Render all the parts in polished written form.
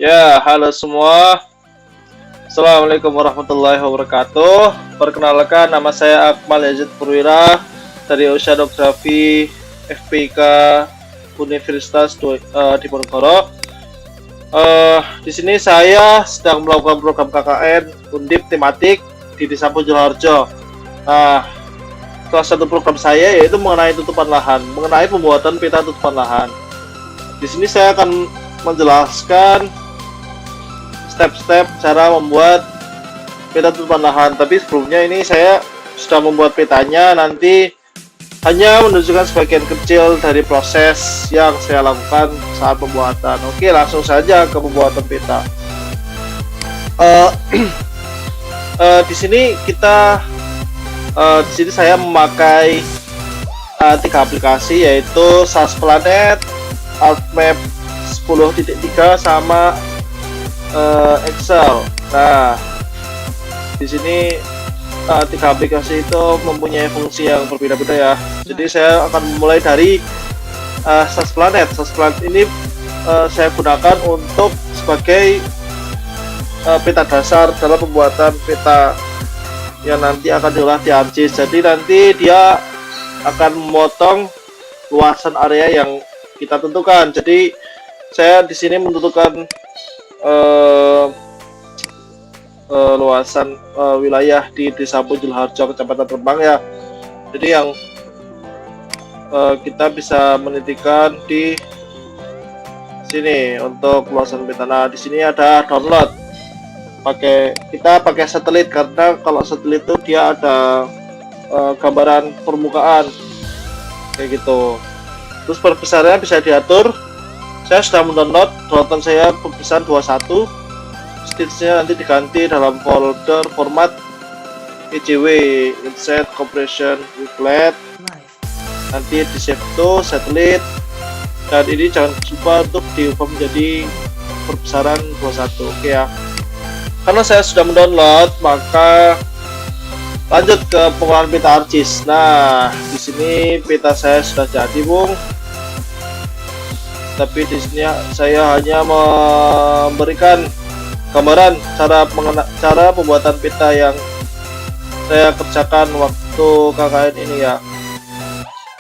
Ya, halo semua. Assalamualaikum warahmatullahi wabarakatuh. Perkenalkan, nama saya Akmal Yazid Purwira dari Oceanografi FPK Universitas Diponegoro. Di sini saya sedang melakukan program KKN Undip tematik di Desa Pujulharjo. Nah, salah satu program saya yaitu mengenai tutupan lahan, mengenai pembuatan peta tutupan lahan. Di sini saya akan menjelaskan step-step cara membuat peta tutupan lahan. Tapi sebelumnya ini saya sudah membuat petanya, nanti hanya menunjukkan sebagian kecil dari proses yang saya lakukan saat pembuatan. Oke, langsung saja ke pembuatan peta. Uh, di sini saya memakai tiga aplikasi, yaitu SAS Planet, ArcMap 10.3 sama Excel. Nah, di sini tiga aplikasi itu mempunyai fungsi yang berbeda-beda ya. Jadi saya akan mulai dari SAS Planet. SAS Planet ini saya gunakan untuk sebagai peta dasar dalam pembuatan peta yang nanti akan diolah di ArcGIS. Jadi nanti dia akan memotong luasan area yang kita tentukan. Jadi saya di sini menentukan luasan wilayah di Desa Pujulharjo, Kecamatan Rembang ya. Jadi yang kita bisa menitikan di sini untuk luasan peta. Nah, di sini ada download. Kita pakai satelit, karena kalau satelit itu dia ada gambaran permukaan kayak gitu. Terus perbesarnya bisa diatur. Saya sudah mendownload, downloadan saya perbesar 21. Stitchnya nanti diganti dalam folder format EJW, Insert Compression Reflect. Nanti di save to satelit, dan ini jangan lupa untuk diubah menjadi perbesaran 21. Oke ya. Karena saya sudah mendownload, maka lanjut ke pengolahan peta ArcGIS. Nah, di sini peta saya sudah jadi, Bung. Tapi di sini saya hanya memberikan gambaran cara pembuatan peta yang saya kerjakan waktu KKN ini ya.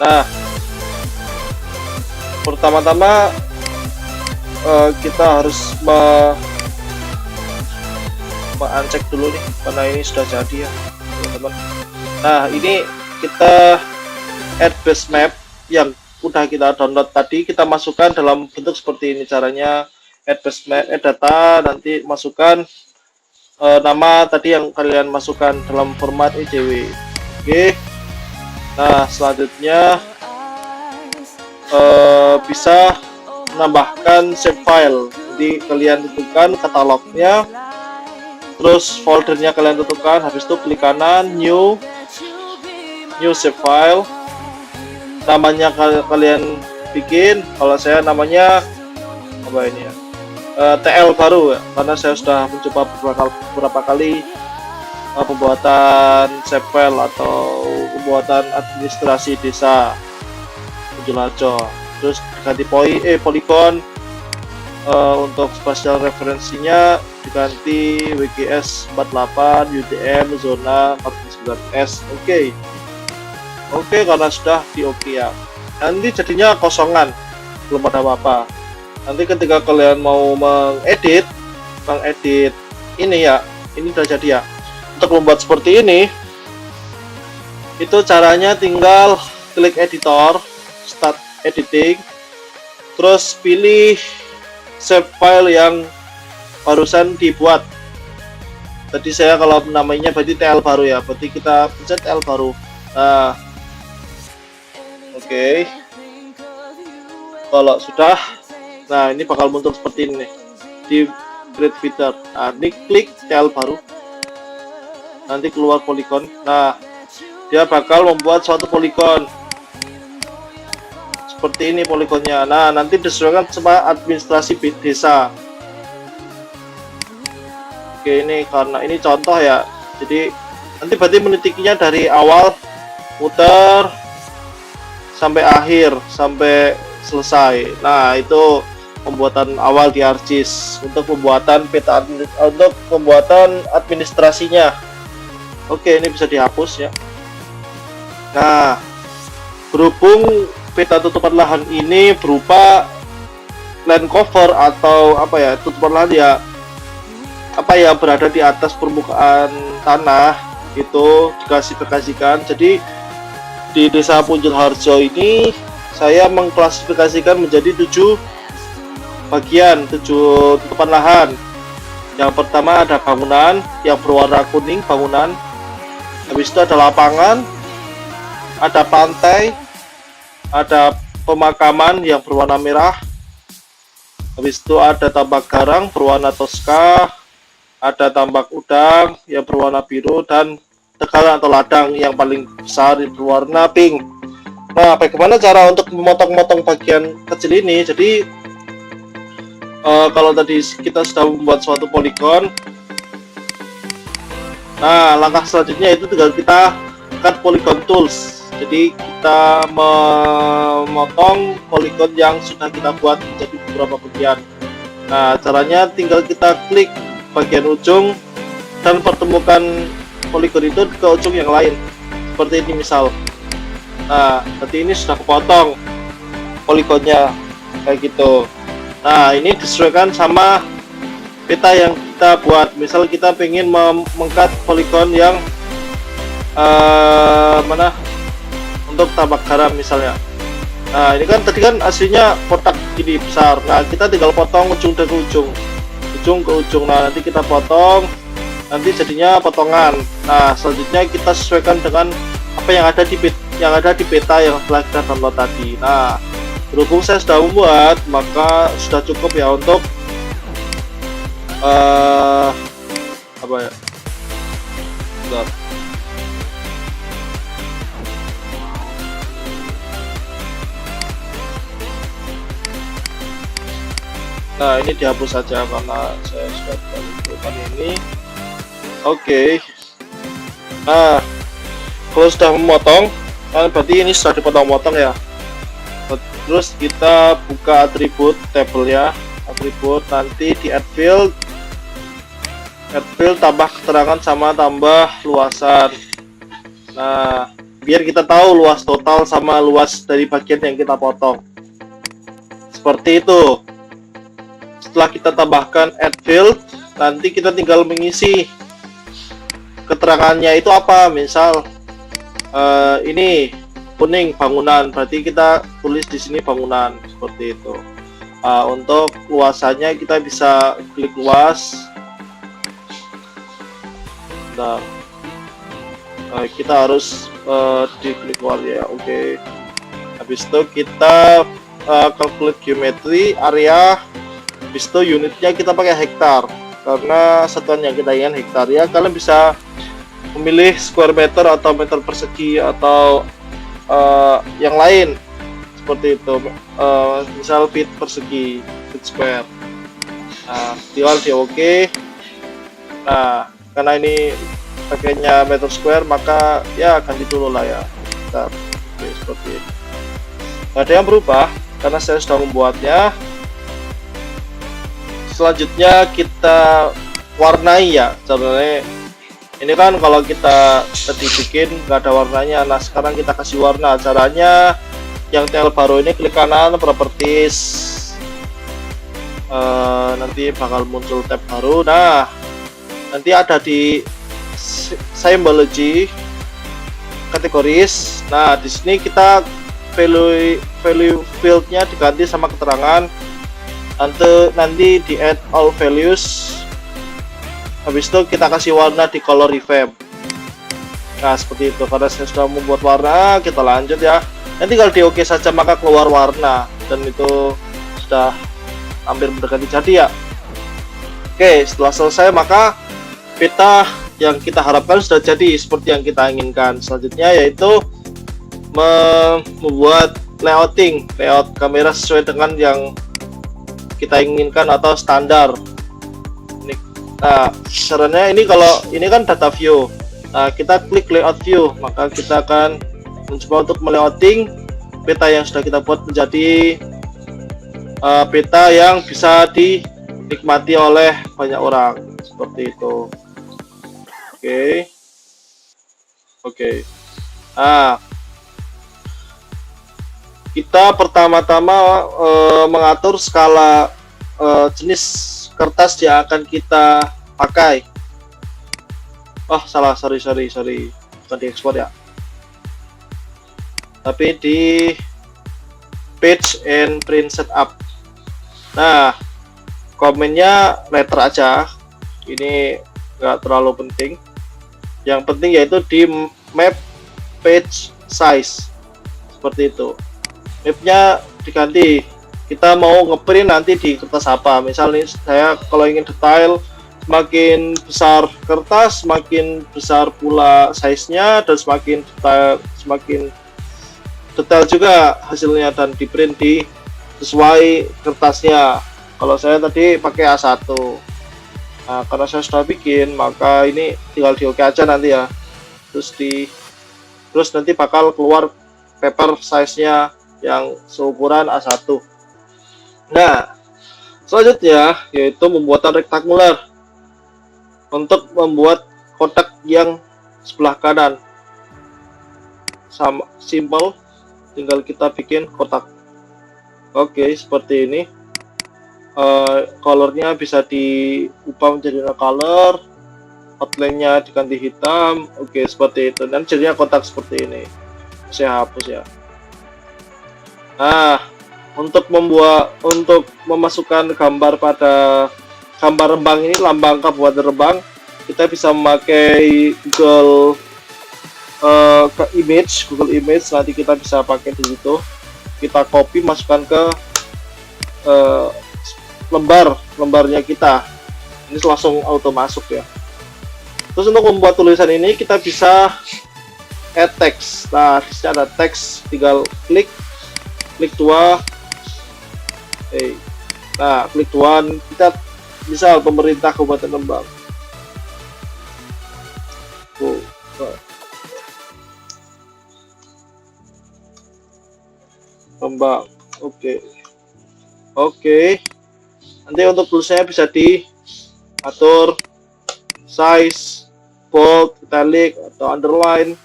Nah, pertama-tama kita harus uncheck dulu nih, karena ini sudah jadi ya teman-teman. Nah, ini kita add base map yang udah kita download tadi, kita masukkan dalam bentuk seperti ini caranya. Add base map, add data, nanti masukkan nama tadi yang kalian masukkan dalam format EJW. Oke. Nah, selanjutnya bisa menambahkan save file. Jadi kalian tentukan katalognya, terus foldernya kalian tentukan, habis itu klik kanan new save file. Namanya kalian bikin, kalau saya namanya apa ini ya, TL baru ya, karena saya sudah mencoba beberapa kali pembuatan save file atau pembuatan administrasi desa Pujulharjo. Terus ganti polygon, untuk spasial referensinya diganti WGS 48 UTM zona 49S. Oke, karena sudah di oke ya. Nanti jadinya kosongan, belum ada apa-apa. Nanti ketika kalian mau mengedit ini ya, ini udah jadi ya. Untuk membuat seperti ini, itu caranya tinggal klik editor, start editing, terus pilih save file yang barusan dibuat. Tadi saya kalau namanya berarti TL baru ya, berarti kita pencet TL baru. Nah, oke. Kalau sudah, nah ini bakal muncul seperti ini nih, di Grid Feeder. Nah, ini klik TL baru, nanti keluar polygon. Nah, dia bakal membuat suatu polygon seperti ini poligonnya. Nah, nanti disesuaikan sama administrasi desa. Oke, ini karena ini contoh ya, jadi nanti berarti menitikinya dari awal muter sampai akhir, sampai selesai. Nah, itu pembuatan awal di ArcGIS untuk pembuatan peta untuk pembuatan administrasinya. Oke, ini bisa dihapus ya. Nah, berhubung peta tutupan lahan ini berupa land cover atau apa ya, tutupan lahan ya apa ya berada di atas permukaan tanah, itu diklasifikasikan. Jadi di Desa Punjul Harjo ini saya mengklasifikasikan menjadi 7 bagian, 7 tutupan lahan. Yang pertama ada bangunan yang berwarna kuning, bangunan. Habis itu ada lapangan, ada pantai, ada pemakaman yang berwarna merah. Habis itu ada tambak garang berwarna toska, ada tambak udang yang berwarna biru, dan tegalan atau ladang yang paling besar berwarna pink. Nah, bagaimana cara untuk memotong-motong bagian kecil ini? Jadi kalau tadi kita sudah membuat suatu poligon, nah langkah selanjutnya itu tinggal kita cut polygon tools. Jadi kita memotong poligon yang sudah kita buat menjadi beberapa bagian. Nah, caranya tinggal kita klik bagian ujung dan pertemukan poligon itu ke ujung yang lain. Seperti ini misal. Nah, berarti ini sudah kepotong poligonnya kayak gitu. Nah, ini disesuaikan sama peta yang kita buat. Misal kita pengen mengkat poligon yang mana untuk tambak garam misalnya. Nah, ini kan tadi kan aslinya kotak gini besar. Nah, kita tinggal potong ujung dari ujung ke ujung. Nah, nanti kita potong, nanti jadinya potongan. Nah, selanjutnya kita sesuaikan dengan apa yang ada di peta yang telah kita download tadi. Nah, berhubung saya sudah membuat, maka sudah cukup ya untuk apa ya? Bentar. Nah, ini dihapus saja karena saya sudah menentukan ini. Oke. Nah, kalau sudah memotong, kan berarti ini sudah dipotong-potong ya. Terus kita buka atribut table ya, atribut, nanti di add field tambah keterangan sama tambah luasan. Nah, biar kita tahu luas total sama luas dari bagian yang kita potong. Seperti itu. Setelah kita tambahkan add field, nanti kita tinggal mengisi keterangannya itu apa. Misal ini kuning bangunan, berarti kita tulis di sini bangunan, seperti itu. Untuk luasannya kita bisa klik luas. Nah, kita harus diklik luas ya. Oke. Habis itu kita calculate geometry area. Habis itu unitnya kita pakai hektar karena satuan yang kita inginkan hektar ya. Kalian bisa memilih square meter atau meter persegi atau yang lain seperti itu. Misal feet persegi, feet square. Nah, tinggal di oke. Nah, karena ini pakainya meter square, maka ya ganti dulu lah ya. Bentar. Oke, seperti ini. Nggak ada yang berubah karena saya sudah membuatnya. Selanjutnya kita warnai ya. Caranya ini kan kalau kita tadi bikin nggak ada warnanya. Nah, sekarang kita kasih warna. Caranya yang tel baru ini klik kanan properties, nanti bakal muncul tab baru. Nah, nanti ada di symbology kategoris. Nah, di sini kita value fieldnya diganti sama keterangan. Nanti di add all values. Habis itu kita kasih warna di color revamp. Nah, seperti itu. Karena saya sudah membuat warna, kita lanjut ya. Nanti kalau di oke saja maka keluar warna, dan itu sudah hampir mendekati jadi ya. Oke, setelah selesai maka peta yang kita harapkan sudah jadi seperti yang kita inginkan. Selanjutnya yaitu membuat layout kamera sesuai dengan yang kita inginkan atau standar. Nah, caranya ini, kalau ini kan data view. Nah, kita klik layout view, maka kita akan mencoba untuk melayouting peta yang sudah kita buat menjadi peta yang bisa dinikmati oleh banyak orang seperti itu. Oke. Nah, kita pertama-tama mengatur skala jenis kertas yang akan kita pakai. Oh, salah, sorry, bukan di ekspor ya, tapi di page and print setup. Nah, komennya letter aja, ini nggak terlalu penting. Yang penting yaitu di map page size, seperti itu. Mapnya diganti, kita mau ngeprint nanti di kertas apa. Misalnya saya kalau ingin detail, semakin besar kertas semakin besar pula size-nya, dan semakin detail juga hasilnya, dan di print di sesuai kertasnya. Kalau saya tadi pakai A1. Nah, karena saya sudah bikin, maka ini tinggal di oke aja nanti ya. Terus nanti bakal keluar paper size-nya yang seukuran A1. Nah, selanjutnya yaitu pembuatan rektangular. Untuk membuat kotak yang sebelah kanan, sama simple, tinggal kita bikin kotak. Oke, seperti ini. Colornya bisa diubah menjadi no color, outline-nya diganti hitam. Oke, seperti itu, dan jadinya kotak seperti ini. Saya hapus ya. Nah, untuk memasukkan gambar pada gambar Rembang ini, lambang Kabupaten Rembang, kita bisa memakai Google Image. Nanti kita bisa pakai di situ. Kita copy, masukkan ke lembarnya kita. Ini langsung auto masuk ya. Terus untuk membuat tulisan ini kita bisa add text. Nah, di sini ada teks, tinggal klik 2. Nah, klik 2, kita misal pemerintah Kabupaten Rembang. Rembang. Oke. Nanti untuk tulisannya bisa diatur size, bold, italic, atau underline.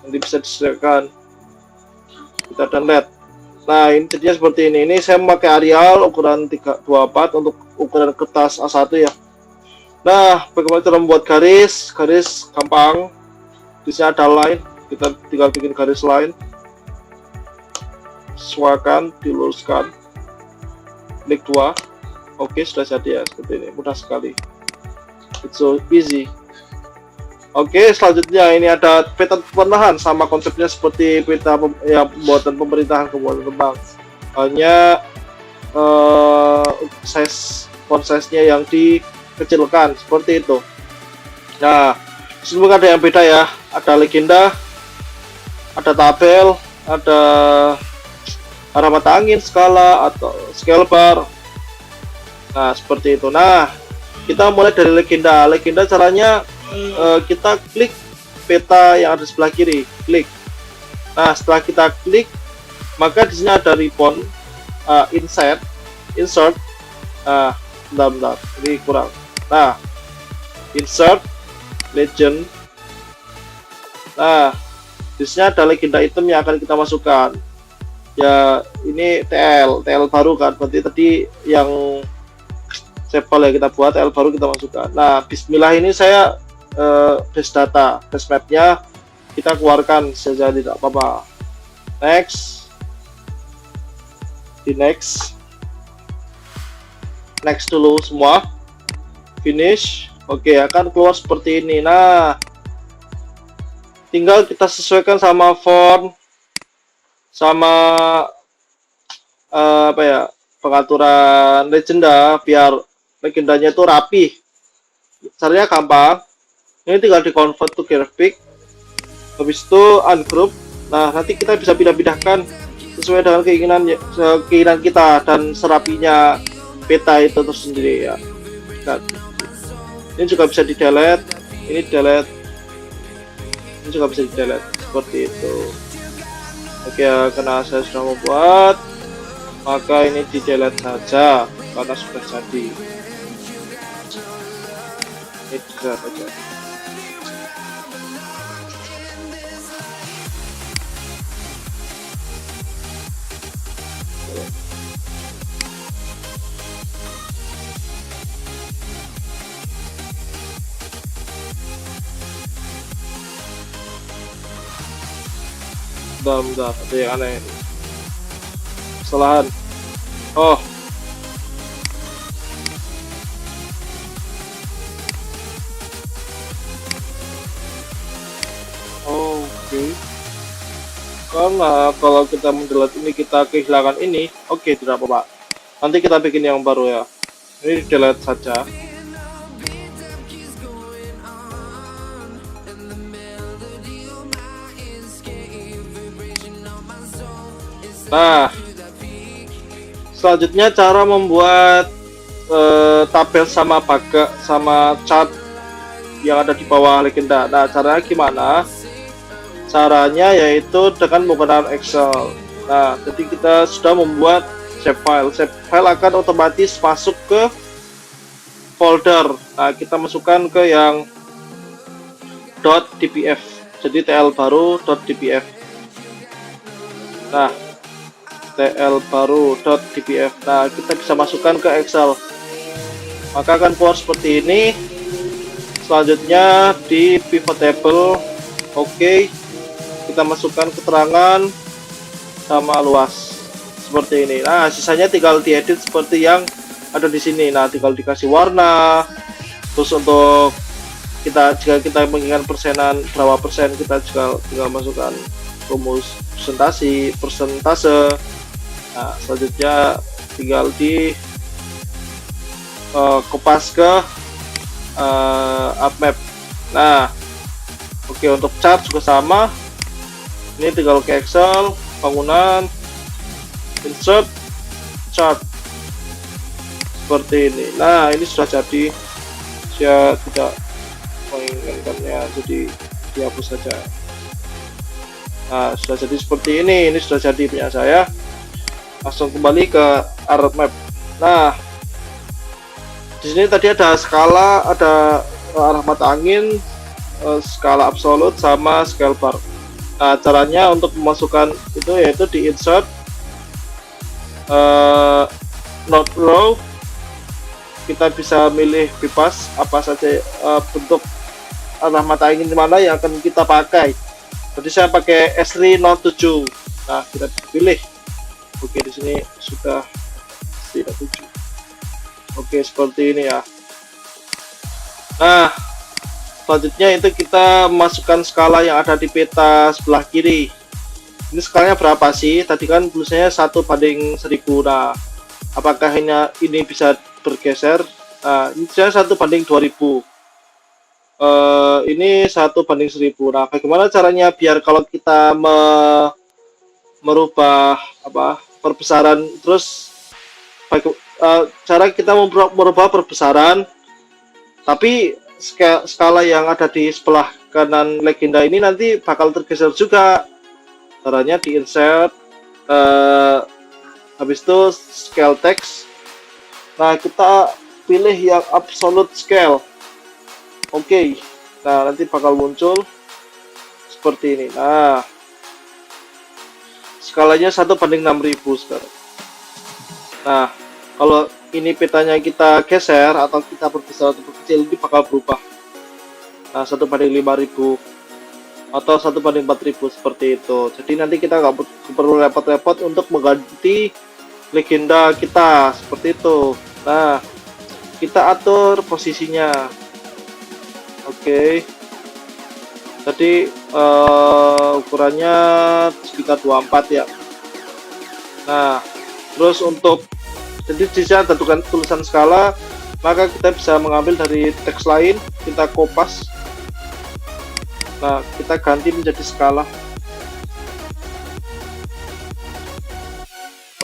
Nanti bisa disesuaikan. Kita download. Nah, ini jadinya seperti ini. Ini saya memakai Arial ukuran 324 untuk ukuran kertas A1 ya. Nah, bagaimana cara membuat garis? Garis gampang. Di sini ada line. Kita tinggal bikin garis line. Sesuaikan, diluruskan. Klik 2. Oke, sudah jadi ya, seperti ini. Mudah sekali. It's so easy. Oke, selanjutnya ini ada peta pemerintahan, sama konsepnya seperti peta yang pembuatan pemerintahan Kabupaten Rembang. Hanya size-nya yang dikecilkan seperti itu. Nah, sebelumnya ada yang beda ya. Ada legenda, ada tabel, ada arah mata angin, skala atau scale bar. Nah, seperti itu. Nah, kita mulai dari legenda. Legenda caranya kita klik peta yang ada di sebelah kiri, klik. Nah, setelah kita klik, maka di sini ada ribbon, insert. Bentar, ini kurang. Nah, insert legend. Nah, di sini ada legenda item yang akan kita masukkan. Ya, ini TL baru kan. Berarti tadi yang sampel yang kita buat, TL baru kita masukkan. Nah, Bismillah ini saya base data, base mapnya kita keluarkan saja, tidak apa-apa. Next, di next dulu semua, finish. Oke, akan keluar seperti ini. Nah, tinggal kita sesuaikan sama font, sama pengaturan legenda biar legendanya itu rapi. Caranya gampang. Ini tinggal di convert to graphic, habis itu ungroup. Nah, nanti kita bisa pindah-pindahkan sesuai dengan keinginan kita dan serapinya peta itu tersendiri ya. Nah, ini juga bisa di delete, ini delete, ini juga bisa di delete seperti itu. Oke ya, karena saya sudah membuat. maka ini di delete saja karena sudah jadi. Ini di delete saja. Bentar, ada yang aneh. Kesalahan. Oh, oke. Karena kalau kita mendelete ini kita kehilangan ini, oke, tidak apa-apa. Nanti kita bikin yang baru ya. Ini delete saja. Nah, selanjutnya cara membuat tabel sama chart yang ada di bawah legenda. Nah, caranya gimana? Caranya yaitu dengan menggunakan Excel. Nah, jadi kita sudah membuat save file. Save file akan otomatis masuk ke folder. Nah, kita masukkan ke yang .dpf. Jadi TL baru .dpf. Nah, TL baru .dpf. Nah, kita bisa masukkan ke Excel. Maka akan keluar seperti ini. Selanjutnya di pivot table, oke, kita masukkan keterangan sama luas seperti ini. Nah, sisanya tinggal diedit seperti yang ada di sini. Nah, tinggal dikasih warna. Terus untuk jika kita menginginkan persenan berapa persen, kita juga tinggal masukkan rumus persentase. Nah, selanjutnya tinggal di kopas ke up map. Nah, oke, untuk chart juga sama. Ini tinggal ke Excel, bangunan, insert chart seperti ini. Nah, ini sudah jadi. Saya tidak menginginkannya, jadi dihapus saja. Nah, sudah jadi seperti ini. Ini sudah jadi punya saya. Langsung kembali ke arah map. Nah, di sini tadi ada skala, ada arah mata angin, skala absolut sama scale bar. Nah, caranya untuk memasukkan itu yaitu di insert node row. Kita bisa milih bebas apa saja bentuk arah mata angin mana yang akan kita pakai. Jadi saya pakai S3 Note 7. Nah, kita pilih. Oke, di sini sudah tidak 7. Oke, seperti ini ya. Nah, selanjutnya itu kita masukkan skala yang ada di peta sebelah kiri. Ini skalanya berapa sih? Tadi kan tulisannya 1/1000. Nah, apakah ini bisa bergeser? Nah, ini saya 1/2000. Ini 1/1000. Nah, bagaimana caranya biar kalau kita merubah perbesaran, terus cara kita merubah perbesaran, tapi skala yang ada di sebelah kanan legenda ini nanti bakal tergeser juga. Caranya di insert, habis itu scale text. Nah, kita pilih yang absolute scale. Oke. Nah, nanti bakal muncul seperti ini. Nah, skalanya 1/6000 sekarang. Nah, kalau ini petanya kita geser atau kita berbesar atau kecil, ini bakal berubah. Nah, 1/5000 atau 1/4000 seperti itu. Jadi nanti kita nggak perlu repot-repot untuk mengganti legenda kita seperti itu. Nah, kita atur posisinya. Oke. Jadi ukurannya sekitar 24 ya. Nah, terus untuk jadi jika ada tulisan skala, maka kita bisa mengambil dari teks lain, kita kopas. Nah, kita ganti menjadi skala.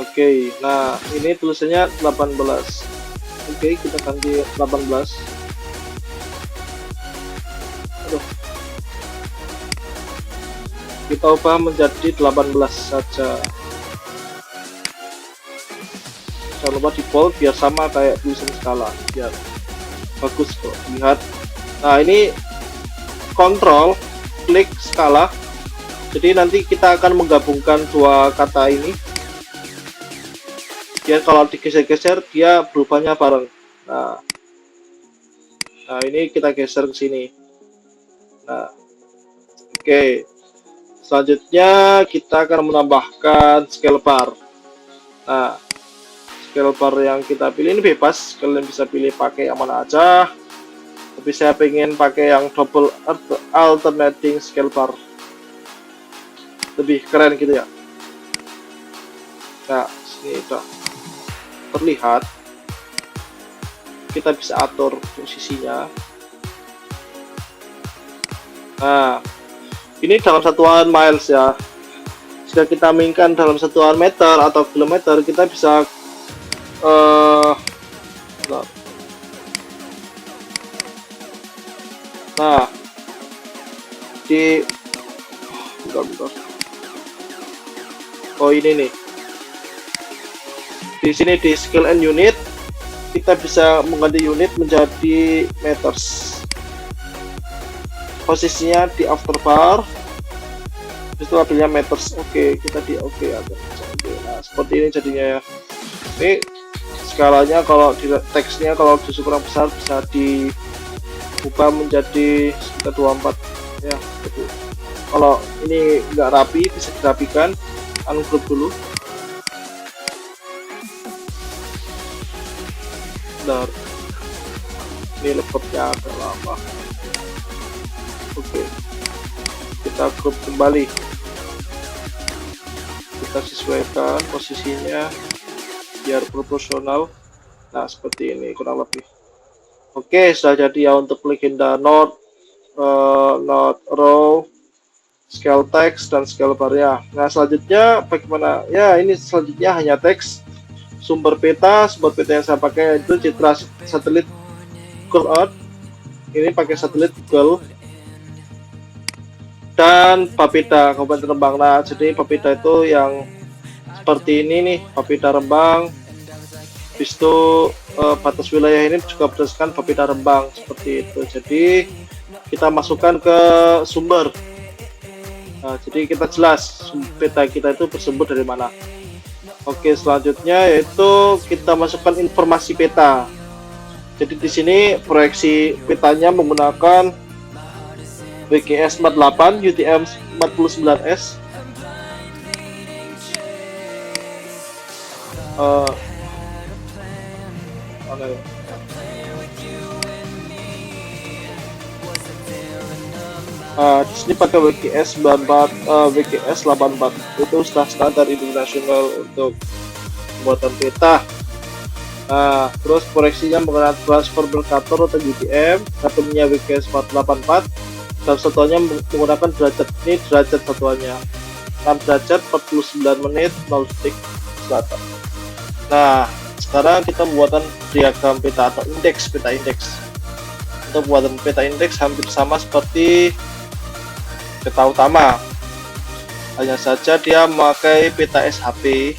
Oke, nah ini tulisannya 18. Oke, kita ganti 18. Aduh. Kita ubah menjadi 18 saja. jangan lupa di bold biar sama kayak tulisan skala, biar bagus kok lihat. Nah ini kontrol klik skala, jadi nanti kita akan menggabungkan dua kata ini, dia kalau digeser-geser dia berubahnya bareng. Nah ini kita geser ke sini. Nah oke, selanjutnya kita akan menambahkan scale bar. Nah scale bar yang kita pilih ini bebas, kalian bisa pilih pakai yang mana aja, tapi saya pengen pakai yang double alternating scale bar, lebih keren gitu ya. Nah sini udah terlihat, kita bisa atur posisinya. Nah ini dalam satuan miles ya, jika kita mainkan dalam satuan meter atau kilometer kita bisa nah di bentar. Oh ini nih, di sini di skill and unit kita bisa mengganti unit menjadi meters, posisinya di afterbar, itu labelnya meters. Oke, kita di oke aja. Nah seperti ini jadinya ya. Ini skalanya, kalau di teksnya kalau justru kurang besar bisa diubah menjadi sekitar 24 ya gitu. Kalau ini nggak rapi bisa dirapikan, ungroup dulu. Bentar, ini laptopnya agak lama. Oke, kita group kembali, kita sesuaikan posisinya biar proporsional. Nah seperti ini kurang lebih. Oke, sudah jadi ya untuk legenda node, node row, scale text dan scale bar ya. Nah selanjutnya bagaimana ya, ini selanjutnya hanya teks. Sumber peta yang saya pakai itu citra satelit Google Earth, ini pakai satelit Google, dan Bapeda Kabupaten Rembang. Nah jadi Bapeda itu yang seperti ini nih, Bapeda Rembang. Habis itu batas wilayah ini juga berdasarkan Bapeda Rembang seperti itu. Jadi kita masukkan ke sumber. Nah jadi kita jelas peta kita itu bersumber dari mana. Oke, selanjutnya yaitu kita masukkan informasi peta. Jadi di sini proyeksi petanya menggunakan WGS 48 UTM 49S. Di sini pakai WGS 94, WGS 84 itu sudah standar internasional untuk pembuatan peta. Nah, terus proyeksinya menggunakan transfer mercator atau UTM, satunya WGS 484, dan satuannya menggunakan derajat, ini derajat satuannya 6 derajat 49 menit 0 detik selatan. Nah, sekarang kita membuatan diagram peta atau indeks, peta indeks. Untuk pembuatan peta indeks hampir sama seperti peta utama, hanya saja dia memakai peta SHP.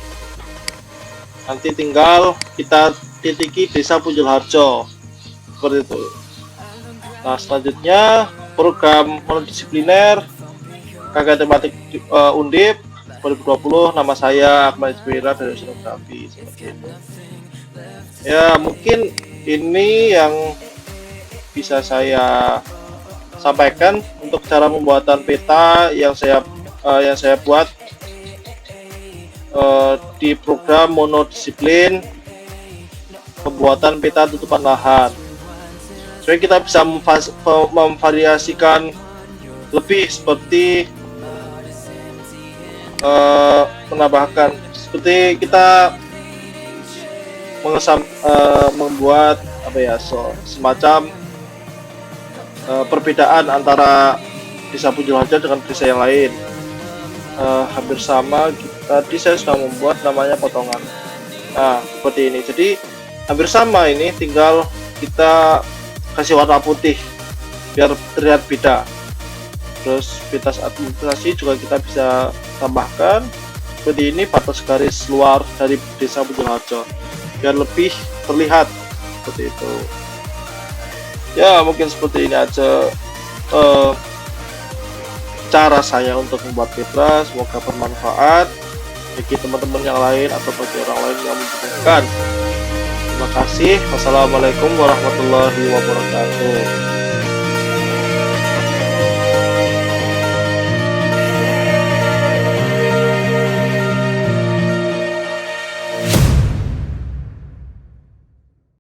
Nanti tinggal kita titiki desa Punjulharjo seperti itu. Nah selanjutnya program monodisipliner KK tematik Undip 2020, nama saya Ahmad Isbira dari Oceanografi seperti itu. Ya mungkin ini yang bisa saya sampaikan untuk cara pembuatan peta yang saya buat di program monodisiplin pembuatan peta tutupan lahan. Jadi kita bisa memvariasikan lebih, seperti menambahkan, seperti kita membuat apa ya, semacam perbedaan antara desa Punjulharjo dengan desa yang lain. Hampir sama, tadi saya sudah membuat namanya potongan. Nah seperti ini, jadi hampir sama, ini tinggal kita kasih warna putih biar terlihat beda. Terus batas administrasi juga kita bisa tambahkan seperti ini, batas garis luar dari desa Punjulharjo. biar lebih terlihat seperti itu. Ya mungkin seperti ini aja cara saya untuk membuat Fitra. Semoga bermanfaat bagi teman-teman yang lain atau bagi orang lain yang membutuhkan. Terima kasih. Wassalamualaikum warahmatullahi wabarakatuh.